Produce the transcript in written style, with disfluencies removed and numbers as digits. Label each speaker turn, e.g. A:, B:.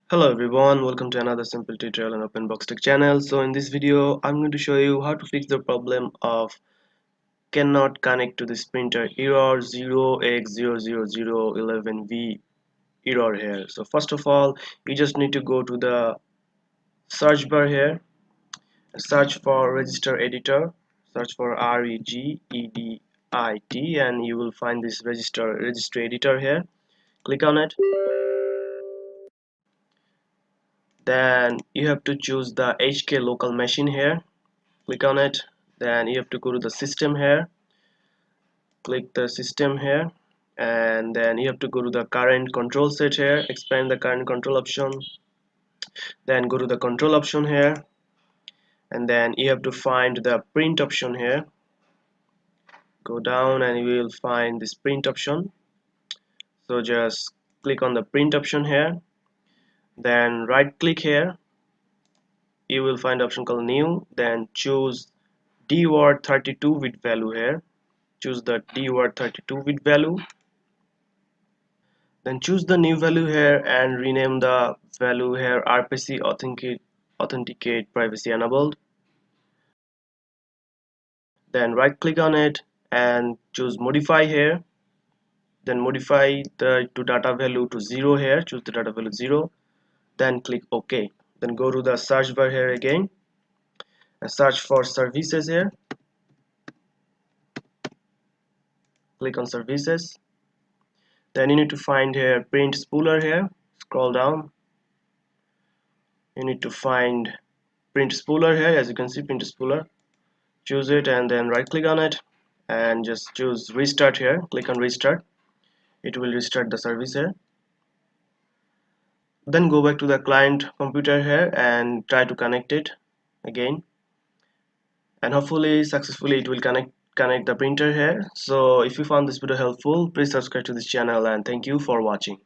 A: Hello everyone, welcome to another simple tutorial on OpenBox Tech channel. So in this video, I'm going to show you how to fix the problem of cannot connect to this printer error 0x00011b error here. So first of all, you just need to go to the search bar here, search for register editor, search for regedit, and you will find this registry editor here. Click on it. Then you have to choose the HK local machine here. Click on it. Then you have to go to the system here, click the system here, and then you have to go to the current control set here, expand the current control option, then go to the control option here, and then you have to find the print option here. Go down and you will find this print option, so just click on the print option here, then right click here. You will find option called new, then choose dword 32 with value here. Choose the dword 32 with value, then choose the new value here and rename the value here RPC authenticate privacy enabled. Then right click on it and choose modify here, then modify the to data value to 0 here. Choose the data value 0, then click OK. Then go to the search bar here again and search for services here. Click on services, then you need to find here print spooler here. Scroll down, you need to find print spooler here. As you can see, print spooler, choose it and then right click on it and just choose restart here. Click on restart, it will restart the service here. Then go back to the client computer here and try to connect it again, and hopefully successfully it will connect the printer here. So if you found this video helpful, please subscribe to this channel and thank you for watching.